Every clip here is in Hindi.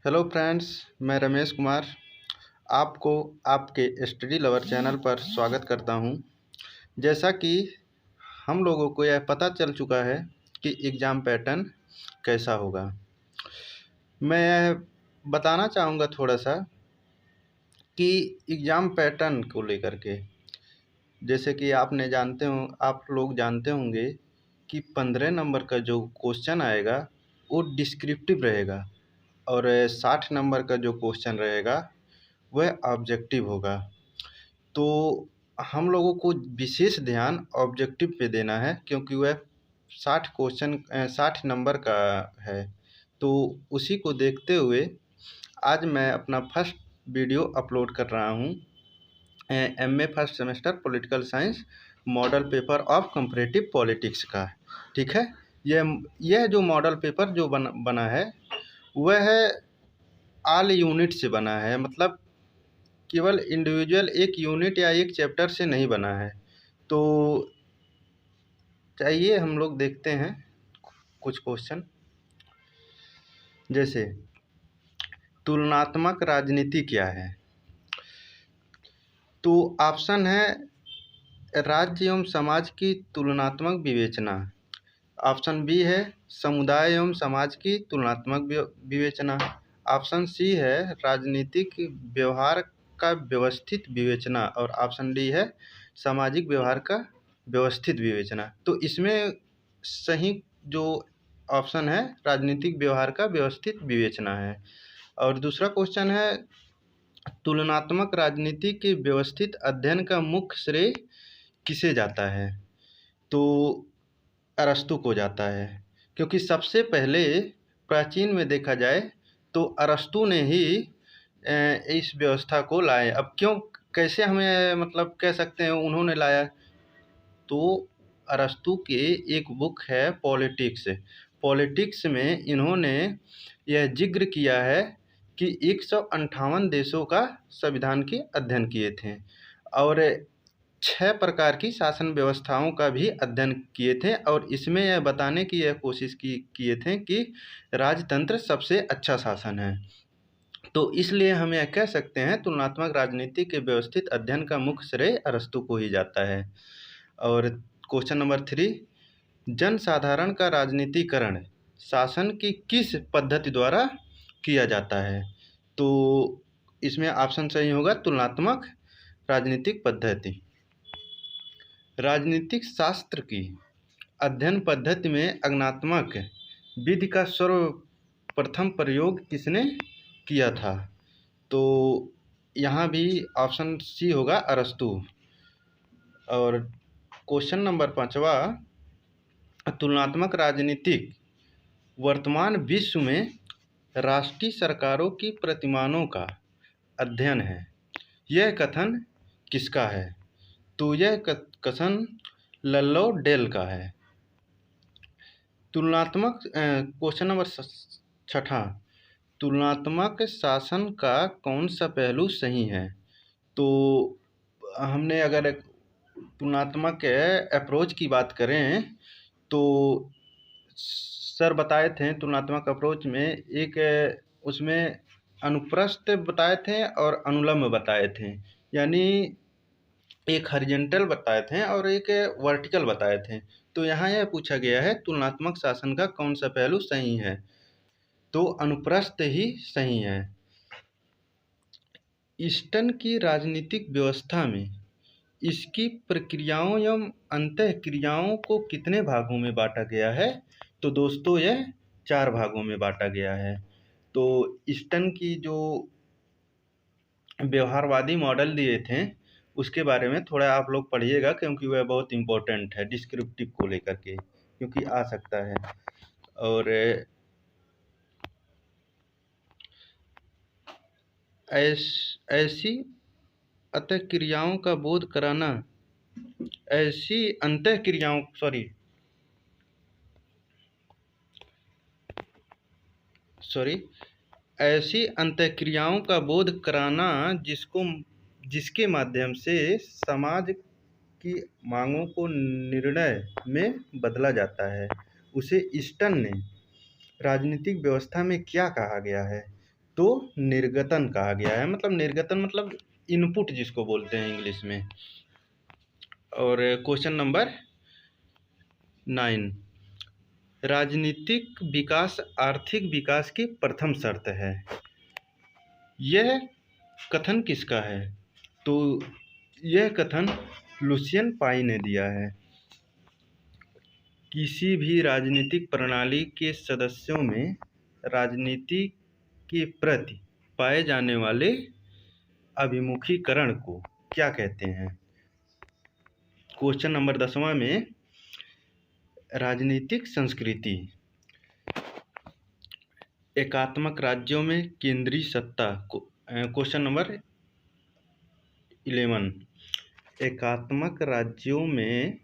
हेलो फ्रेंड्स, मैं रमेश कुमार आपको आपके स्टडी लवर चैनल पर स्वागत करता हूं। जैसा कि हम लोगों को यह पता चल चुका है कि एग्ज़ाम पैटर्न कैसा होगा, मैं यह बताना चाहूँगा थोड़ा सा कि एग्ज़ाम पैटर्न को लेकर के। जैसे कि आप लोग जानते होंगे कि 15 नंबर का जो क्वेश्चन आएगा वो डिस्क्रिप्टिव रहेगा और 60 नंबर का जो क्वेश्चन रहेगा वह ऑब्जेक्टिव होगा। तो हम लोगों को विशेष ध्यान ऑब्जेक्टिव पे देना है क्योंकि वह 60 नंबर का है। तो उसी को देखते हुए आज मैं अपना फर्स्ट वीडियो अपलोड कर रहा हूँ MA first semester political science model paper of comparative politics का। ठीक है, यह जो मॉडल पेपर जो बना है वह ऑल यूनिट से बना है, मतलब केवल इंडिविजुअल एक यूनिट या एक चैप्टर से नहीं बना है। तो चाहिए हम लोग देखते हैं कुछ क्वेश्चन। जैसे तुलनात्मक राजनीति क्या है, तो ऑप्शन है राज्य एवं समाज की तुलनात्मक विवेचना। ऑप्शन बी है समुदाय एवं समाज की तुलनात्मक विवेचना। ऑप्शन सी है राजनीतिक व्यवहार का व्यवस्थित विवेचना और ऑप्शन डी है सामाजिक व्यवहार का व्यवस्थित विवेचना। तो इसमें सही जो ऑप्शन है राजनीतिक व्यवहार का व्यवस्थित विवेचना है। और दूसरा क्वेश्चन है तुलनात्मक राजनीति के व्यवस्थित अध्ययन का मुख्य श्रेय किसे जाता है, तो अरस्तु को जाता है, क्योंकि सबसे पहले प्राचीन में देखा जाए तो अरस्तु ने ही इस व्यवस्था को लाए। अब कैसे हमें मतलब कह सकते हैं उन्होंने लाया, तो अरस्तु के एक बुक है पॉलिटिक्स में इन्होंने यह जिक्र किया है कि 158 देशों का संविधान के अध्ययन किए थे और 6 प्रकार की शासन व्यवस्थाओं का भी अध्ययन किए थे और इसमें यह बताने की यह कोशिश किए थे कि राजतंत्र सबसे अच्छा शासन है। तो इसलिए हम यह कह सकते हैं तुलनात्मक राजनीति के व्यवस्थित अध्ययन का मुख्य श्रेय अरस्तु को ही जाता है। और क्वेश्चन नंबर 3, जनसाधारण का राजनीतिकरण शासन की किस पद्धति द्वारा किया जाता है, तो इसमें ऑप्शन सही होगा तुलनात्मक राजनीतिक पद्धति। राजनीतिक शास्त्र की अध्ययन पद्धति में अज्ञानात्मक विधि का सर्वप्रथम प्रयोग किसने किया था, तो यहाँ भी ऑप्शन सी होगा अरस्तु। और क्वेश्चन नंबर 5वां, तुलनात्मक राजनीतिक वर्तमान विश्व में राष्ट्रीय सरकारों की प्रतिमानों का अध्ययन है, यह कथन किसका है, तो यह कथन लल्लो डेल का है। तुलनात्मक क्वेश्चन नंबर 6, तुलनात्मक शासन का कौन सा पहलू सही है, तो हमने अगर तुलनात्मक अप्रोच की बात करें तो सर बताए थे तुलनात्मक अप्रोच में एक उसमें अनुप्रस्थ बताए थे और अनुलंब बताए थे, यानी एक हॉरिजॉन्टल बताए थे और एक वर्टिकल बताए थे। तो यहाँ यह पूछा गया है तुलनात्मक शासन का कौन सा पहलू सही है, तो अनुप्रस्थ ही सही है। ईस्टर्न की राजनीतिक व्यवस्था में इसकी प्रक्रियाओं एवं अंतःक्रियाओं को कितने भागों में बांटा गया है, तो दोस्तों यह 4 भागों में बांटा गया है। तो ईस्टर्न की जो व्यवहारवादी मॉडल दिए थे उसके बारे में थोड़ा आप लोग पढ़िएगा क्योंकि वह बहुत इम्पोर्टेंट है डिस्क्रिप्टिव को लेकर के, क्योंकि आ सकता है। और ऐसी अंतःक्रियाओं का बोध कराना, ऐसी अंतःक्रियाओं ऐसी अंतःक्रियाओं का बोध कराना जिसके माध्यम से समाज की मांगों को निर्णय में बदला जाता है, उसे ईस्टर्न ने राजनीतिक व्यवस्था में क्या कहा गया है, तो निर्गतन कहा गया है। मतलब निर्गतन मतलब इनपुट जिसको बोलते हैं इंग्लिश में। और क्वेश्चन नंबर 9, राजनीतिक विकास आर्थिक विकास की प्रथम शर्त है। यह कथन किसका है? तो यह कथन लुसियन पाई ने दिया है। किसी भी राजनीतिक प्रणाली के सदस्यों में राजनीति के प्रति पाए जाने वाले अभिमुखीकरण को क्या कहते हैं? क्वेश्चन नंबर 10वां में राजनीतिक संस्कृति। एकात्मक राज्यों में केंद्रीय सत्ता को क्वेश्चन नंबर 11, एकात्मक राज्यों में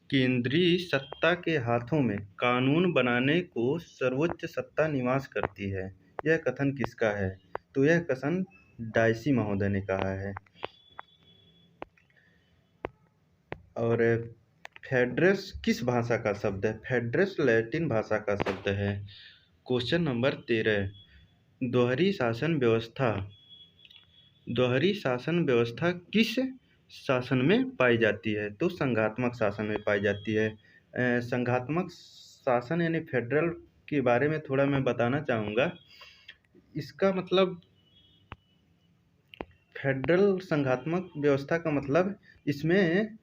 केंद्रीय सत्ता के हाथों में कानून बनाने को सर्वोच्च सत्ता निवास करती है। यह कथन किसका है? तो यह कथन डायसी महोदय ने कहा है। और फेडरस किस भाषा का शब्द है? फेडरस लैटिन भाषा का शब्द है। क्वेश्चन नंबर 13, दोहरी शासन व्यवस्था। दोहरी शासन व्यवस्था किस शासन में पाई जाती है? तो संघात्मक शासन में पाई जाती है। संघात्मक शासन यानी फेडरल के बारे में थोड़ा मैं बताना चाहूँगा। इसका मतलब फेडरल संघात्मक व्यवस्था का मतलब इसमें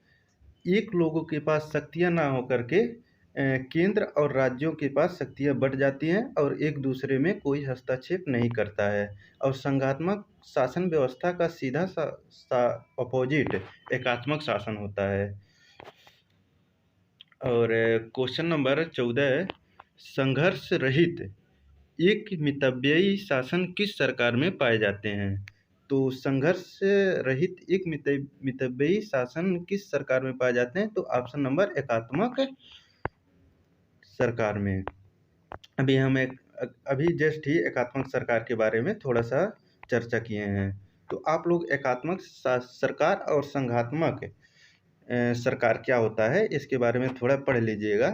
एक लोगों के पास शक्तियाँ ना होकर के केंद्र और राज्यों के पास शक्तियाँ बढ़ जाती हैं और एक दूसरे में कोई हस्तक्षेप नहीं करता है। और संघात्मक शासन व्यवस्था का सीधा अपोजिट एकात्मक शासन होता है। और क्वेश्चन नंबर 14, संघर्ष रहित एक मितव्ययी शासन किस सरकार में पाए जाते हैं? तो संघर्ष रहित एक मितव्ययी शासन किस सरकार में पाए जाते हैं? तो ऑप्शन नंबर एकात्मक सरकार में। अभी जस्ट ही एकात्मक सरकार के बारे में थोड़ा सा चर्चा किए हैं। तो आप लोग एकात्मक सरकार और संघात्मक सरकार क्या होता है इसके बारे में थोड़ा पढ़ लीजिएगा।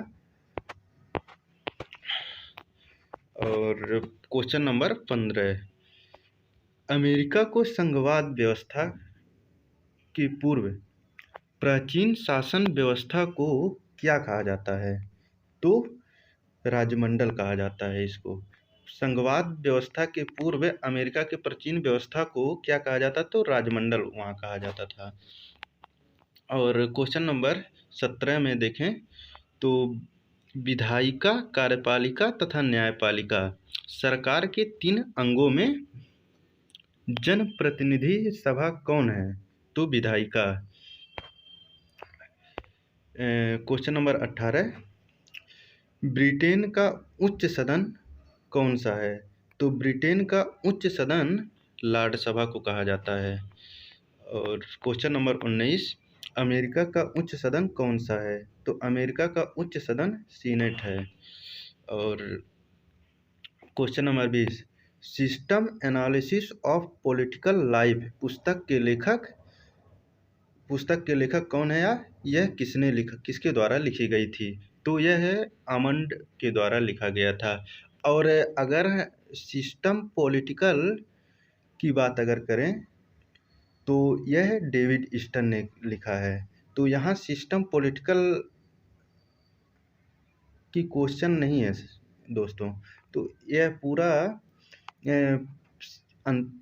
और क्वेश्चन नंबर 15, अमेरिका को संघवाद व्यवस्था के पूर्व प्राचीन शासन व्यवस्था को क्या कहा जाता है? तो राजमंडल कहा जाता है इसको। संघवाद व्यवस्था के पूर्व अमेरिका के प्राचीन व्यवस्था को क्या कहा जाता? तो राजमंडल वहाँ कहा जाता था। और क्वेश्चन नंबर 17 में देखें तो विधायिका, कार्यपालिका तथा न्यायपालिका सरकार के 3 अंगों में जनप्रतिनिधि सभा कौन है? तो विधायिका। क्वेश्चन नंबर 18, ब्रिटेन का उच्च सदन कौन सा है? तो ब्रिटेन का उच्च सदन लॉर्ड सभा को कहा जाता है। और क्वेश्चन नंबर 19, अमेरिका का उच्च सदन कौन सा है? तो अमेरिका का उच्च सदन सीनेट है। और question number 20, system analysis of political life पुस्तक के लेखक कौन है यार? यह किसके द्वारा लिखी गई थी? तो यह है आमंड के द्वारा लिखा गया था। और अगर सिस्टम पॉलिटिकल की बात अगर करें तो यह डेविड ईस्टन ने लिखा है। तो यहाँ सिस्टम पॉलिटिकल की क्वेश्चन नहीं है दोस्तों। तो यह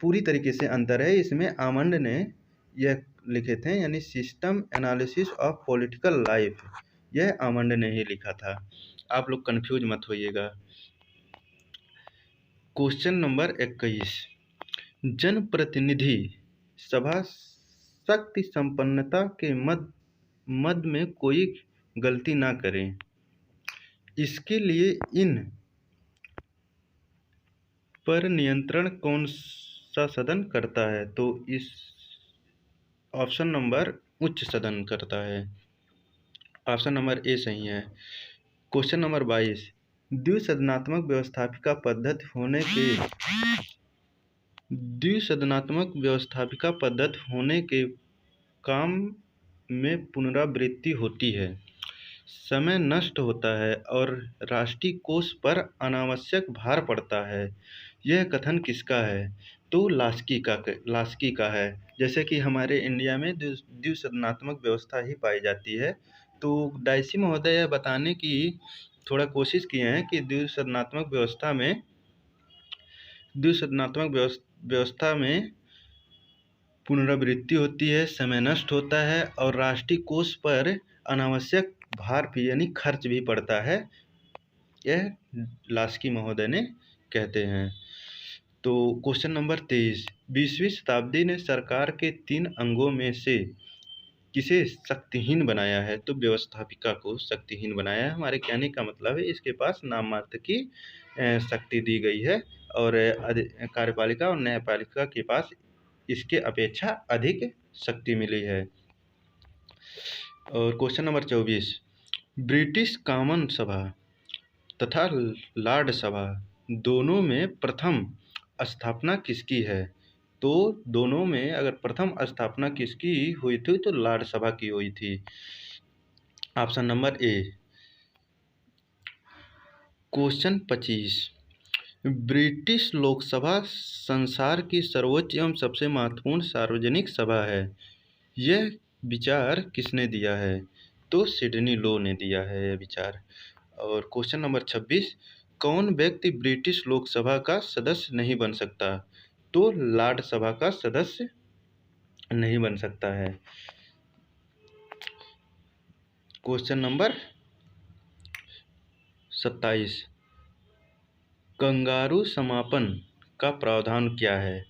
पूरी तरीके से अंतर है। इसमें आमंड ने यह लिखे थे यानी system analysis of political life, यह आमंड ने ही लिखा था। आप लोग कंफ्यूज मत होइएगा। क्वेश्चन नंबर 21, जनप्रतिनिधि सभा शक्ति संपन्नता के मद में कोई गलती ना करें, इसके लिए इन पर नियंत्रण कौन सा सदन करता है? तो इस ऑप्शन नंबर उच्च सदन करता है। ऑप्शन नंबर ए सही है। क्वेश्चन नंबर 22, द्विसदनात्मक व्यवस्थापिका पद्धति होने के काम में पुनरावृत्ति होती है, समय नष्ट होता है और राष्ट्रीय कोष पर अनावश्यक भार पड़ता है। यह कथन किसका है? तो लास्की का है। जैसे कि हमारे इंडिया में द्विसदनात्मक व्यवस्था ही पाई जाती है। तो डायसी महोदय यह बताने की थोड़ा कोशिश किए हैं कि द्विसदनात्मक व्यवस्था में पुनरावृत्ति होती है, समय नष्ट होता है और राष्ट्रीय कोष पर अनावश्यक भार भी यानी खर्च भी पड़ता है, यह लास्की महोदय ने कहते हैं। तो क्वेश्चन नंबर 23, 20वीं शताब्दी ने सरकार के 3 अंगों में से किसे शक्तिहीन बनाया है? तो व्यवस्थापिका को शक्तिहीन बनाया है। हमारे कहने का मतलब है इसके पास नाम मात्र की शक्ति दी गई है और कार्यपालिका और न्यायपालिका के पास इसके अपेक्षा अधिक शक्ति मिली है। और क्वेश्चन नंबर 24, ब्रिटिश कॉमन सभा तथा लॉर्ड सभा दोनों में प्रथम स्थापना किसकी है? तो दोनों में अगर प्रथम स्थापना किसकी हुई थी तो लॉर्ड सभा की हुई थी। Option number A. Question 25, British Lok Sabha संसार की सर्वोच्च एवं सबसे महत्वपूर्ण सार्वजनिक सभा है, यह विचार किसने दिया है? तो सिडनी लो ने दिया है यह विचार। और क्वेश्चन नंबर 26, कौन व्यक्ति ब्रिटिश लोकसभा का सदस्य नहीं बन सकता? तो लॉर्ड सभा का सदस्य नहीं बन सकता है। क्वेश्चन नंबर 27, कंगारू समापन का प्रावधान क्या है?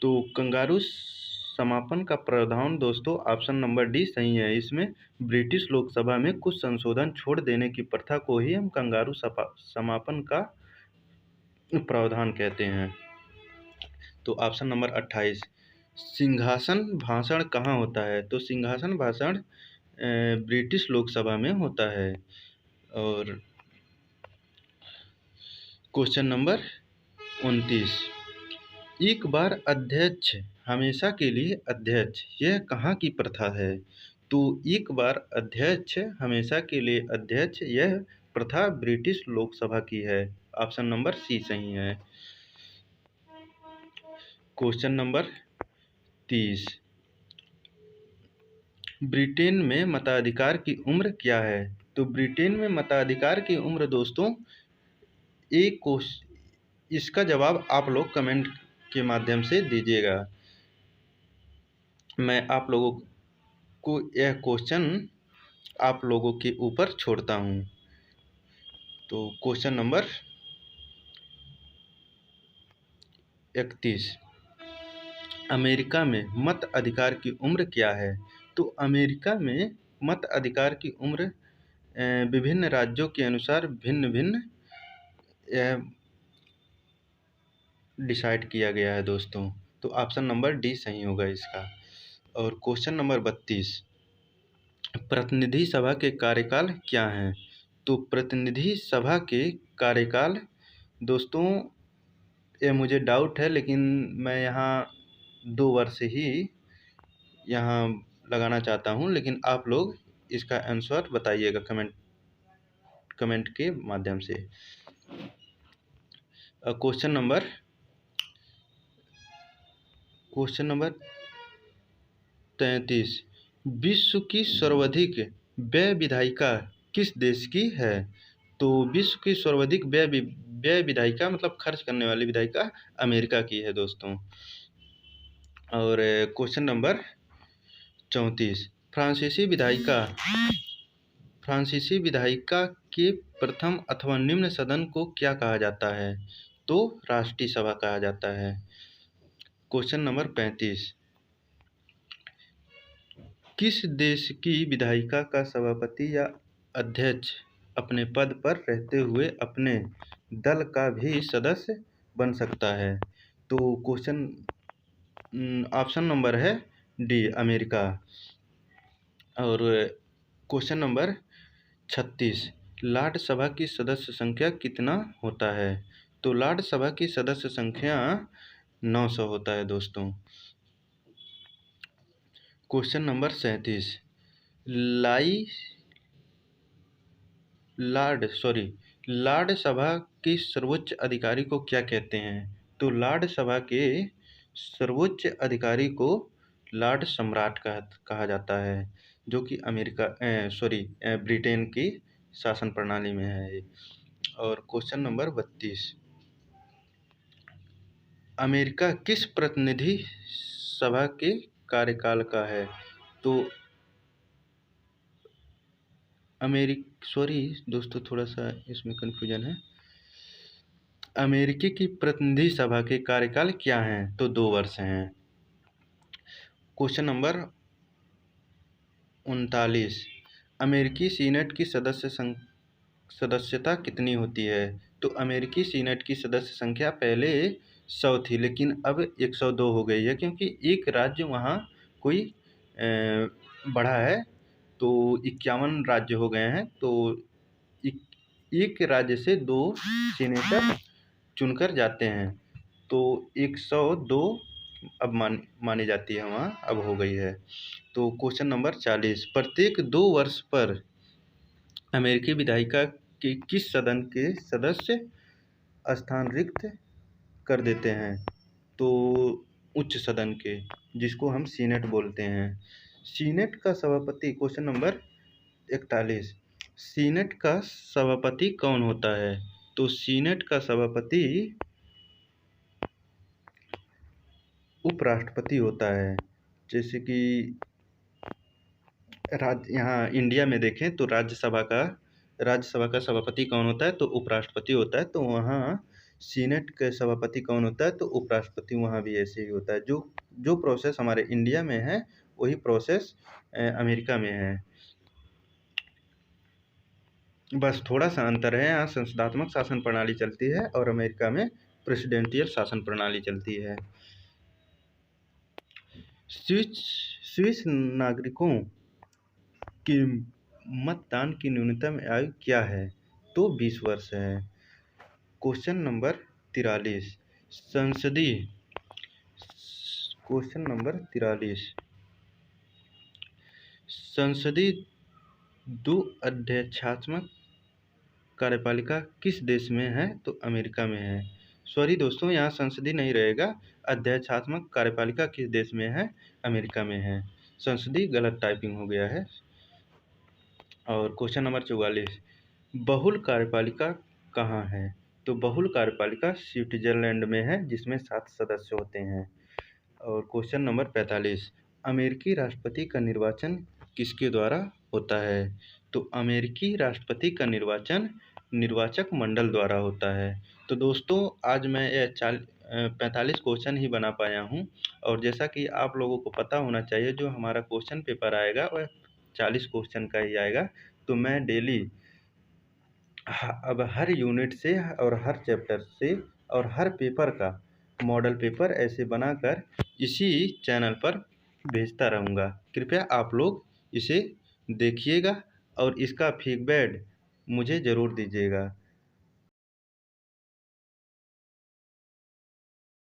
तो कंगारू समापन का प्रावधान दोस्तों ऑप्शन नंबर डी सही है। इसमें ब्रिटिश लोकसभा में कुछ संशोधन छोड़ देने की प्रथा को ही हम कंगारू समापन का प्रावधान कहते हैं। तो ऑप्शन नंबर 28, सिंहासन भाषण कहाँ होता है? तो सिंहासन भाषण ब्रिटिश लोकसभा में होता है। और क्वेश्चन नंबर 29, एक बार अध्यक्ष हमेशा के लिए अध्यक्ष, यह कहाँ की प्रथा है? तो एक बार अध्यक्ष हमेशा के लिए अध्यक्ष, यह प्रथा ब्रिटिश लोकसभा की है। ऑप्शन नंबर सी सही है। क्वेश्चन नंबर 30, ब्रिटेन में मताधिकार की उम्र क्या है? तो ब्रिटेन में मताधिकार की उम्र दोस्तों इसका जवाब आप लोग कमेंट के माध्यम से दीजिएगा। मैं आप लोगों को यह क्वेश्चन आप लोगों के ऊपर छोड़ता हूँ। तो क्वेश्चन नंबर 31, अमेरिका में मत अधिकार की उम्र क्या है? तो अमेरिका में मत अधिकार की उम्र विभिन्न राज्यों के अनुसार भिन्न भिन्न डिसाइड किया गया है दोस्तों। तो ऑप्शन नंबर डी सही होगा इसका। और क्वेश्चन नंबर 32, प्रतिनिधि सभा के कार्यकाल क्या हैं? तो प्रतिनिधि सभा के कार्यकाल दोस्तों ये मुझे डाउट है, लेकिन मैं यहाँ 2 वर्ष ही यहाँ लगाना चाहता हूँ, लेकिन आप लोग इसका आंसर बताइएगा कमेंट के माध्यम से। क्वेश्चन नंबर 33, विश्व की सर्वाधिक व्यय विधायिका किस देश की है? तो विश्व की सर्वाधिक व्यय विधायिका मतलब खर्च करने वाली विधायिका अमेरिका की है दोस्तों। और क्वेश्चन नंबर 34, फ्रांसीसी विधायिका के प्रथम अथवा निम्न सदन को क्या कहा जाता है? तो राष्ट्रीय सभा कहा जाता है। क्वेश्चन नंबर 35, किस देश की विधायिका का सभापति या अध्यक्ष अपने पद पर रहते हुए अपने दल का भी सदस्य बन सकता है? तो क्वेश्चन ऑप्शन नंबर है डी अमेरिका। और क्वेश्चन नंबर 36, लॉर्ड सभा की सदस्य संख्या कितना होता है? तो लॉर्ड सभा की सदस्य संख्या 900 होता है दोस्तों। क्वेश्चन नंबर 37, लॉर्ड सभा के सर्वोच्च अधिकारी को क्या कहते हैं? तो लॉर्ड सभा के सर्वोच्च अधिकारी को लॉर्ड सम्राट कहा जाता है, जो कि ब्रिटेन की शासन प्रणाली में है। और क्वेश्चन नंबर 32, अमेरिका किस प्रतिनिधि सभा के कार्यकाल का है? तो दोस्तों, थोड़ा सा इसमें कन्फ्यूजन है। अमेरिकी की प्रतिनिधि सभा के कार्यकाल क्या हैं? तो 2 वर्ष हैं। क्वेश्चन नंबर 39, अमेरिकी सीनेट की सदस्यता कितनी होती है? तो अमेरिकी सीनेट की सदस्य संख्या पहले 100 थी, लेकिन अब 102 हो गई है, क्योंकि एक राज्य वहाँ कोई बढ़ा है, तो 51 राज्य हो गए हैं। तो एक राज्य से 2 सीनेटर चुनकर जाते हैं, तो 102 अब मानी जाती है वहाँ, अब हो गई है। तो क्वेश्चन नंबर 40, प्रत्येक 2 वर्ष पर अमेरिकी विधायिका के किस सदन के सदस्य स्थान रिक्त कर देते हैं? तो उच्च सदन के, जिसको हम सीनेट बोलते हैं। सीनेट का सभापति, क्वेश्चन नंबर 41, सीनेट का सभापति कौन होता है? तो सीनेट का सभापति उपराष्ट्रपति होता है। जैसे कि यहाँ इंडिया में देखें तो राज्यसभा का सभापति कौन होता है? तो उपराष्ट्रपति होता है। तो वहाँ सीनेट के सभापति कौन होता है? तो उपराष्ट्रपति वहाँ भी ऐसे ही होता है। जो प्रोसेस हमारे इंडिया में है, वही प्रोसेस अमेरिका में है। बस थोड़ा सा अंतर है, यहाँ संसदात्मक शासन प्रणाली चलती है और अमेरिका में प्रेसिडेंटियल शासन प्रणाली चलती है। स्विस नागरिकों के मतदान की न्यूनतम आयु क्या है? तो 20 वर्ष है। क्वेश्चन नंबर 43, संसदीय द्वि-अध्यक्षात्मक कार्यपालिका किस देश में है? तो अमेरिका में है। दोस्तों, यहाँ संसदीय नहीं रहेगा, अध्यक्षात्मक कार्यपालिका किस देश में है? अमेरिका में है। संसदीय गलत टाइपिंग हो गया है। और क्वेश्चन नंबर 44, बहुल कार्यपालिका कहाँ है? तो बहुल कार्यपालिका स्विट्जरलैंड में है, जिसमें 7 सदस्य होते हैं। और क्वेश्चन नंबर 45, अमेरिकी राष्ट्रपति का निर्वाचन किसके द्वारा होता है? तो अमेरिकी राष्ट्रपति का निर्वाचन निर्वाचक मंडल द्वारा होता है। तो दोस्तों, आज मैं यह 45 क्वेश्चन ही बना पाया हूँ, और जैसा कि आप लोगों को पता होना चाहिए, जो हमारा क्वेश्चन पेपर आएगा वह 40 क्वेश्चन का ही आएगा। तो मैं डेली अब हर यूनिट से और हर चैप्टर से और हर पेपर का मॉडल पेपर ऐसे बनाकर इसी चैनल पर भेजता रहूँगा। कृपया आप लोग इसे देखिएगा और इसका फीडबैक मुझे ज़रूर दीजिएगा।